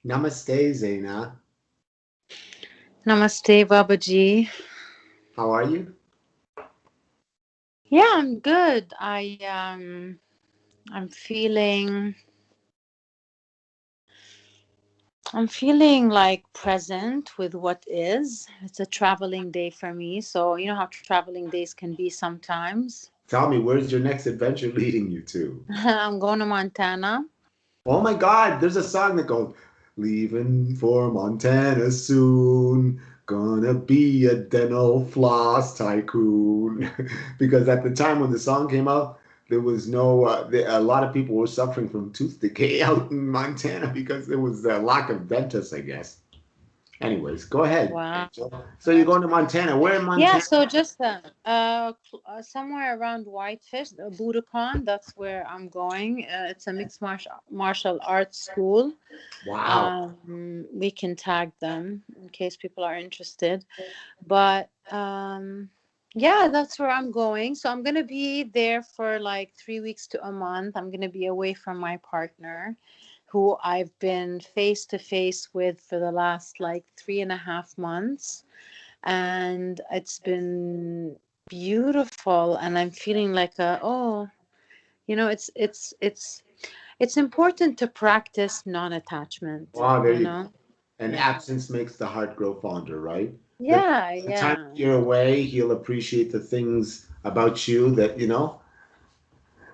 Namaste, Zeina. Namaste, Babaji. How are you? Yeah, I'm good. I'm feeling I'm feeling like present with what is. It's a traveling day for me. So, you know how traveling days can be sometimes. Tell me, where's your next adventure leading you to? I'm going to Montana. Oh my God, there's a song that goes, Leaving for Montana soon, gonna be a dental floss tycoon. Because at the time when the song came out, there was a lot of people were suffering from tooth decay out in Montana because there was a lack of dentists, I guess. Anyways, go ahead, Wow. Angel. So you're going to Montana. Where in Yeah, Montana? so just somewhere around Whitefish, Budokan, that's where I'm going. It's a mixed martial arts school. Wow. We can tag them in case people are interested. But yeah, that's where I'm going. So I'm gonna be there for like 3 weeks to a month. I'm gonna be away from my partner, who I've been face to face with for the last like 3.5 months, and it's been beautiful. And I'm feeling like it's important to practice non-attachment. Wow, there You you go. know, And yeah, absence makes the heart grow fonder, right? The, yeah, the time yeah. you're away, he'll appreciate the things about you that,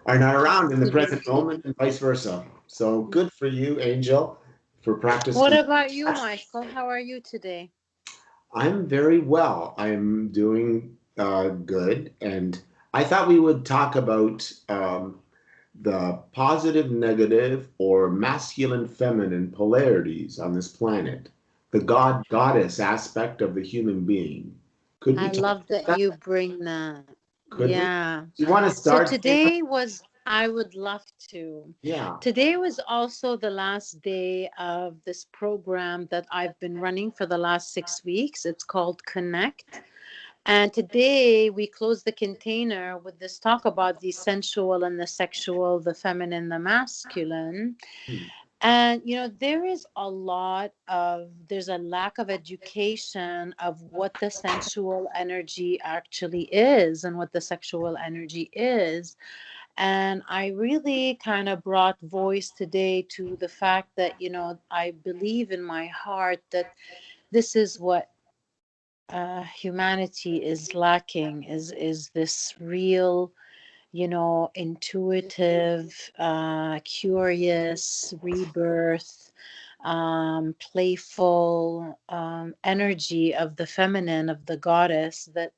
are not around in the present Absolutely. moment and vice versa. So good for you, Angel, for What practicing. about you, Michael? How are you today? I'm very well. I'm doing good. And I thought we would talk about the positive, negative, or masculine, feminine polarities on this planet, the God goddess aspect of the human being. Could we I talk love that about that? you bring that. Could we? Yeah. Do you want to So start? today was, I would love to. Yeah. Today was also the last day of this program that I've been running for the last 6 weeks. It's called Connect. And today we close the container with this talk about the sensual and the sexual, the feminine, the masculine. Hmm. And there is there's a lack of education of what the sensual energy actually is and what the sexual energy is. And I really kind of brought voice today to the fact that I believe in my heart that this is what humanity is lacking, is this real, intuitive, curious rebirth, playful energy of the feminine, of the goddess, that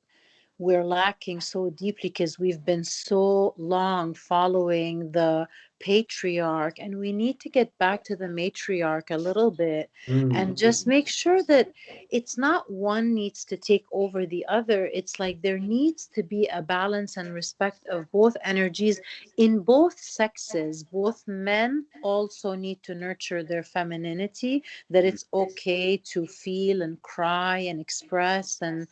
we're lacking so deeply because we've been so long following the patriarch, and we need to get back to the matriarch a little bit Hmm. and just make sure that it's not one needs to take over the other. It's like there needs to be a balance and respect of both energies in both sexes. Both men also need to nurture their femininity, that it's okay to feel and cry and express and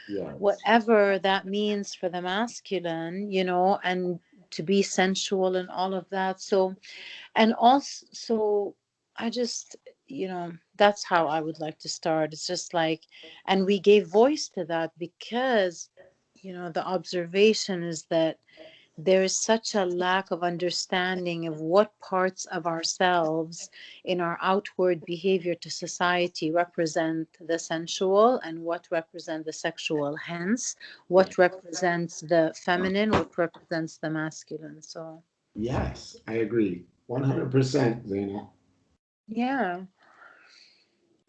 Yes. whatever that means for the masculine, and to be sensual and all of that. So, and also, I just, that's how I would like to start. It's just like, and we gave voice to that because, the observation is that there is such a lack of understanding of what parts of ourselves in our outward behavior to society represent the sensual and what represent the sexual, hence Yeah. what represents the feminine, what represents the masculine. So Yes, I agree. 100%, Zaina. yeah,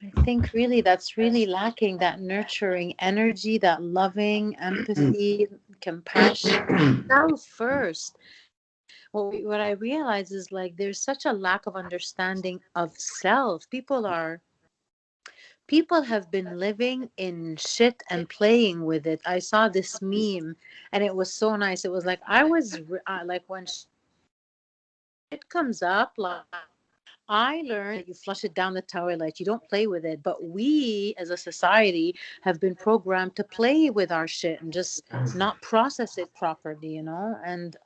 I think really that's really lacking, that nurturing energy, that loving empathy, compassion, self first. What I realize is like there's such a lack of understanding of self. People have been living in shit and playing with it. I saw this meme and it was so nice. It was like like when shit comes up, like I learned that you flush it down the toilet, you don't play with it. But we as a society have been programmed to play with our shit and just not process it properly. And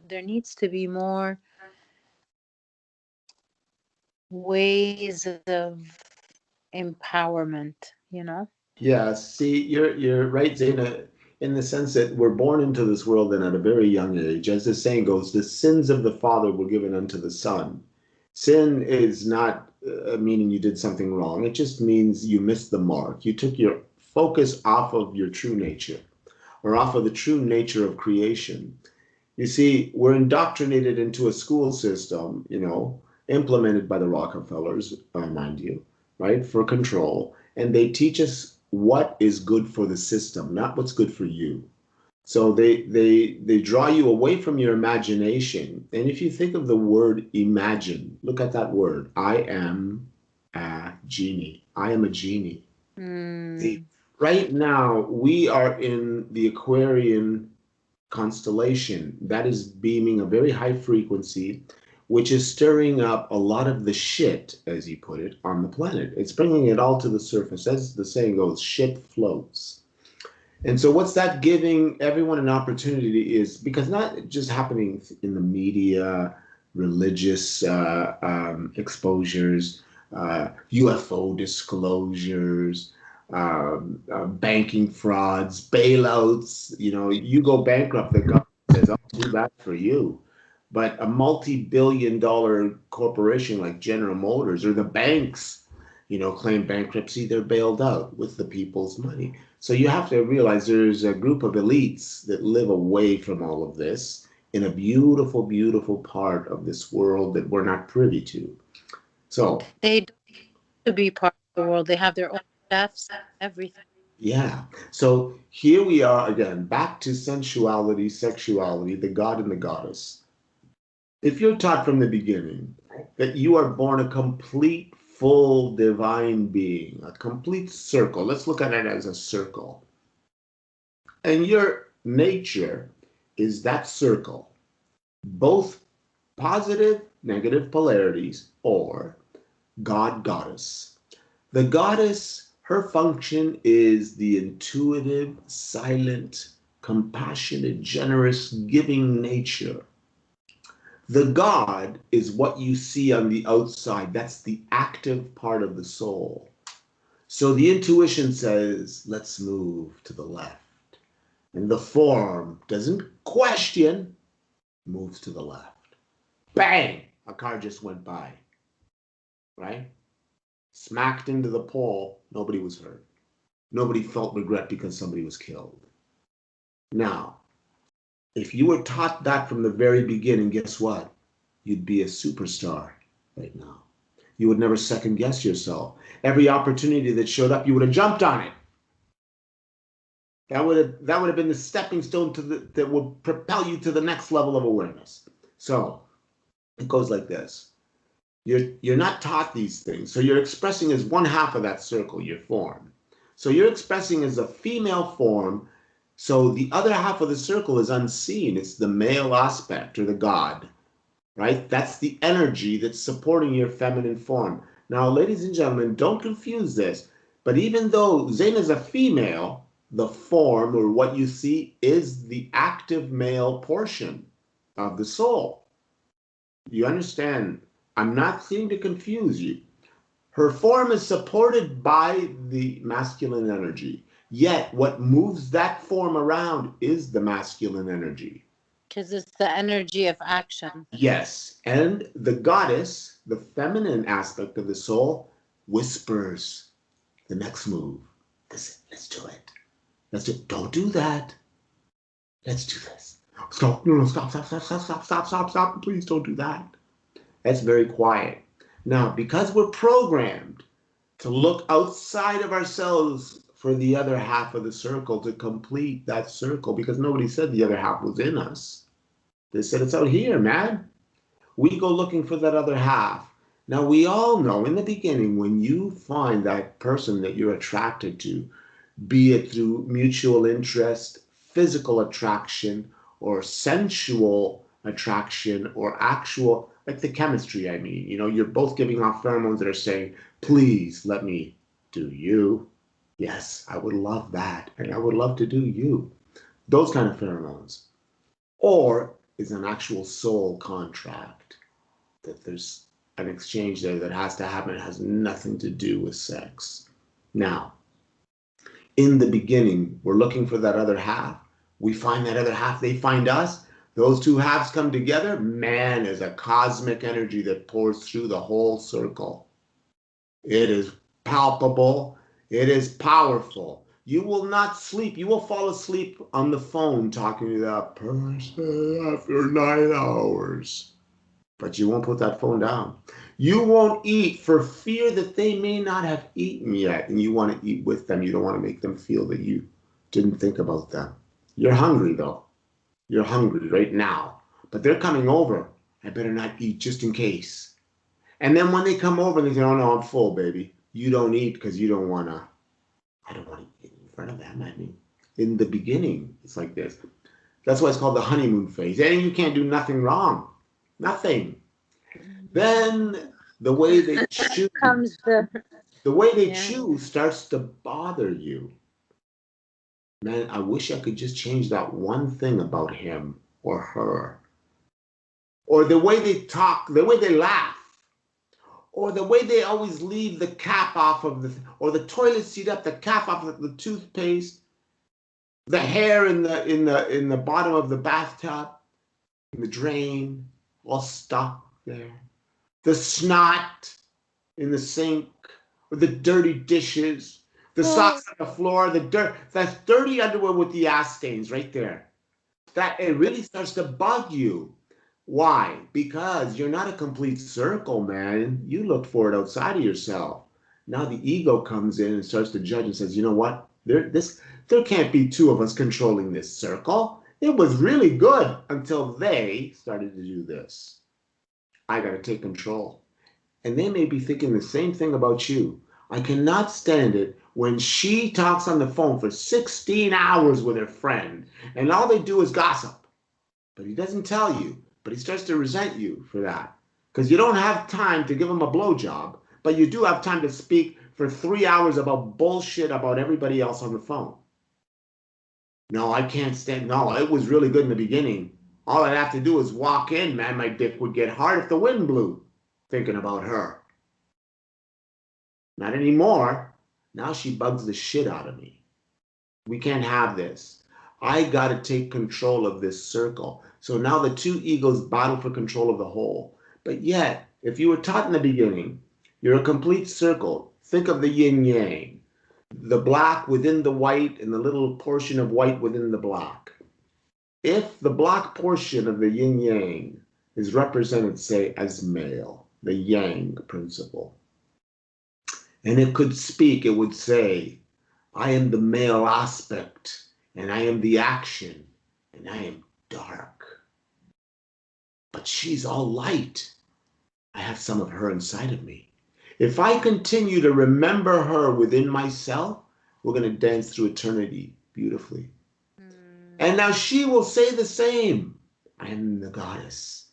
there needs to be more ways of empowerment. Yeah, see, you're right, Zaina, in the sense that we're born into this world and at a very young age. As the saying goes, the sins of the father were given unto the son. Sin is not meaning you did something wrong. It just means you missed the mark. You took your focus off of your true nature or off of the true nature of creation. You see, we're indoctrinated into a school system, implemented by the Rockefellers, mind you, right, for control. And they teach us what is good for the system, not what's good for you. So they draw you away from your imagination. And if you think of the word imagine, look at that word. I am a genie. I am a genie. See, Mm. right now we are in the Aquarian constellation that is beaming a very high frequency, which is stirring up a lot of the shit, as you put it, on the planet. It's bringing it all to the surface. As the saying goes, shit floats. And so, what's that giving everyone an opportunity is because not just happening in the media, religious exposures, UFO disclosures, banking frauds, bailouts. You go bankrupt, the government says, "Oh, too bad for you." But a multi-billion-dollar corporation like General Motors or the banks, claim bankruptcy, they're bailed out with the people's money. So you have to realize there's a group of elites that live away from all of this in a beautiful, beautiful part of this world that we're not privy to. So, They don't to be part of the world. They have their own chefs, everything. yeah. So here we are again, back to sensuality, sexuality, the god and the goddess. If you're taught from the beginning that you are born a complete, full divine being, a complete circle, let's look at it as a circle. And your nature is that circle, both positive, negative polarities, or God, goddess. The goddess, her function is the intuitive, silent, compassionate, generous, giving nature. The God is what you see on the outside. That's the active part of the soul. So the intuition says, let's move to the left. And the form doesn't question, moves to the left. Bang! A car just went by, right? Smacked into the pole, nobody was hurt. Nobody felt regret because somebody was killed. Now, if you were taught that from the very beginning, guess what? You'd be a superstar right now. You would never second guess yourself. Every opportunity that showed up, you would have jumped on it. That would have been the stepping stone that would propel you to the next level of awareness. So it goes like this. You're not taught these things. So you're expressing as one half of that circle, your form. So you're expressing as a female form. So the other half of the circle is unseen. It's the male aspect or the god, right? That's the energy that's supporting your feminine form. Now, ladies and gentlemen, don't confuse this. But even though Zayn is a female, the form or what you see is the active male portion of the soul. You understand? I'm not seeking to confuse you. Her form is supported by the masculine energy. Yet, what moves that form around is the masculine energy. Because it's the energy of action. Yes, and the goddess, the feminine aspect of the soul, whispers the next move. Let's do it. Let's do it. Don't do that. Let's do this. Stop. No, no, stop, stop, stop, stop, stop, stop, stop, stop. Please don't do that. That's very quiet. Now, because we're programmed to look outside of ourselves for the other half of the circle to complete that circle, because nobody said the other half was in us. They said it's out here, man. We go looking for that other half. Now, we all know in the beginning when you find that person that you're attracted to, be it through mutual interest, physical attraction, or sensual attraction, or actual, like the chemistry, I mean, you're both giving off pheromones that are saying, please let me do you. Yes, I would love that. And I would love to do you. Those kind of pheromones. Or is an actual soul contract that there's an exchange there that has to happen. It has nothing to do with sex. Now, in the beginning, we're looking for that other half. We find that other half, they find us. Those two halves come together. Man is a cosmic energy that pours through the whole circle. It is palpable. It is powerful. You will not sleep. You will fall asleep on the phone talking to that person after 9 hours. But you won't put that phone down. You won't eat for fear that they may not have eaten yet, and you want to eat with them. You don't want to make them feel that you didn't think about them. You're hungry, though. You're hungry right now. But they're coming over. I better not eat just in case. And then when they come over, they say, oh, no, I'm full, baby. You don't eat because you don't want to. I don't want to eat in front of them. I mean, in the beginning, it's like this. That's why it's called the honeymoon phase. And you can't do nothing wrong. Nothing. Then the way they choose, Comes the the way they yeah. choose starts to bother you. Man, I wish I could just change that one thing about him or her. Or the way they talk, the way they laugh, or the way they always leave the cap off of or the toilet seat up, the cap off of the toothpaste, the hair in the bottom of the bathtub, in the drain, all stuck there. The snot in the sink, or the dirty dishes, the Oh, socks on the floor, the dirt, that's dirty underwear with the ass stains right there. That it really starts to bug you. Why? Because you're not a complete circle, man. You looked for it outside of yourself. Now the ego comes in and starts to judge and says, you know what? There can't be two of us controlling this circle. It was really good until they started to do this. I got to take control. And they may be thinking the same thing about you. I cannot stand it when she talks on the phone for 16 hours with her friend and all they do is gossip. But he doesn't tell you, but he starts to resent you for that. Because you don't have time to give him a blowjob, but you do have time to speak for 3 hours about bullshit about everybody else on the phone. No, I can't stand. No, it was really good in the beginning. All I'd have to do is walk in, man. My dick would get hard if the wind blew. Thinking about her. Not anymore. Now she bugs the shit out of me. We can't have this. I got to take control of this circle. So now the two egos battle for control of the whole. But yet, if you were taught in the beginning, you're a complete circle. Think of the yin yang, the black within the white and the little portion of white within the black. If the black portion of the yin yang is represented, say, as male, the yang principle, and it could speak, it would say, I am the male aspect, and I am the action, and I am dark. But she's all light. I have some of her inside of me. If I continue to remember her within myself, we're going to dance through eternity beautifully. And mm, now she will say the same. I am the goddess.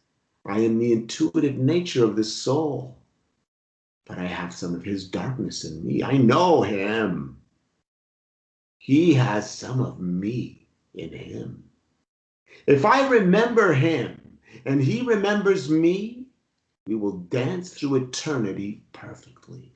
I am the intuitive nature of this soul. But I have some of his darkness in me. I know him. He has some of me in him. If I remember him and he remembers me, we will dance through eternity perfectly.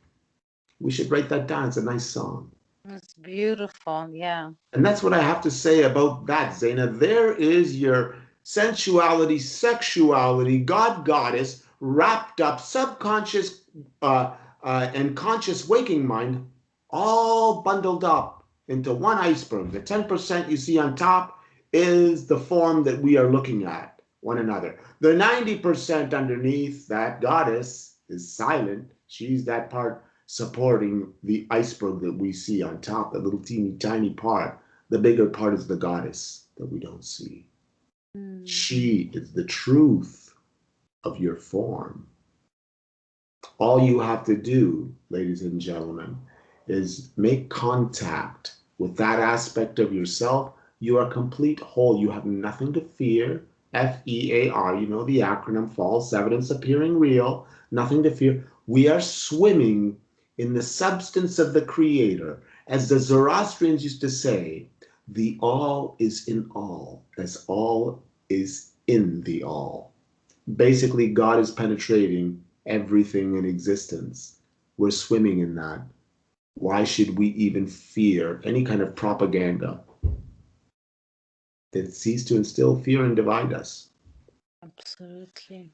We should write that down. It's a nice song. it's beautiful. Yeah. And that's what I have to say about that, Zeina. There is your sensuality, sexuality, God, goddess, wrapped up, subconscious and conscious waking mind, all bundled up into one iceberg. The 10% you see on top is the form that we are looking at, one another. The 90% underneath, that goddess, is silent. She's that part supporting the iceberg that we see on top, that little teeny tiny part. The bigger part is the goddess that we don't see. Mm. She is the truth of your form. All you have to do, ladies and gentlemen, is make contact with that aspect of yourself. You are complete whole. You have nothing to fear. FEAR, you know the acronym, false evidence appearing real. Nothing to fear. We are swimming in the substance of the Creator. As the Zoroastrians used to say, the all is in all, as all is in the all. Basically, God is penetrating everything in existence. We're swimming in that. Why should we even fear any kind of propaganda that seeks to instill fear and divide us? Absolutely.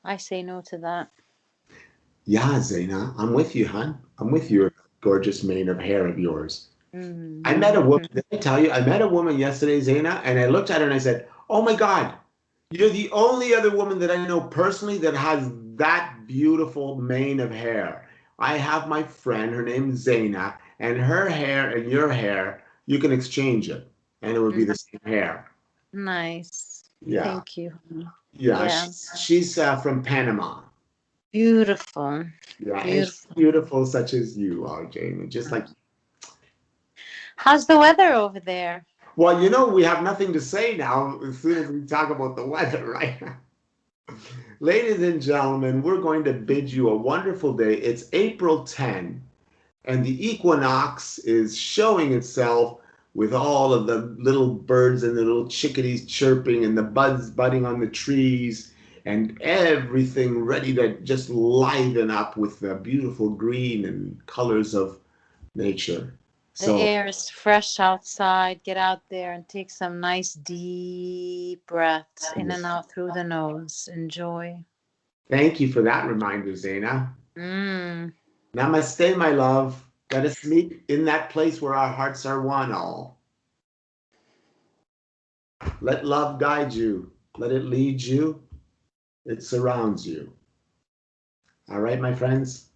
I say no to that. Yeah, Zaina, I'm with you, hon. I'm with Mm. your gorgeous mane of hair of yours. I met a woman, Mm. did I tell you? I met a woman yesterday, Zaina, and I looked at her and I said, "Oh my God, you're the only other woman that I know personally that has that beautiful mane of hair. I have my friend, her name is Zeina, and her hair and your hair, you can exchange it, and it would be the N- same hair." Nice. Yeah, Thank you. yeah, Yeah. she's from Panama. Beautiful. Yeah, and she's Beautiful. beautiful, such as you are, Jamie. Just like, How's the weather over there? well, we have nothing to say now as soon as we talk about the weather, right? Ladies and gentlemen, we're going to bid you a wonderful day. It's April 10, and the equinox is showing itself with all of the little birds and the little chickadees chirping and the buds budding on the trees and everything ready to just liven up with the beautiful green and colors of nature. The So, air is fresh outside. Get out there and take some nice deep breaths in and out through the nose. Enjoy. thank you for that reminder, Zaina. Mm. Namaste, my love. Let us meet in that place where our hearts are one, all. Let love guide you. Let it lead you. It surrounds you. All right, my friends?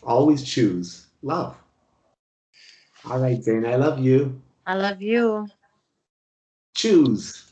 Always choose love. All right, Zane, I love you. I love you. Choose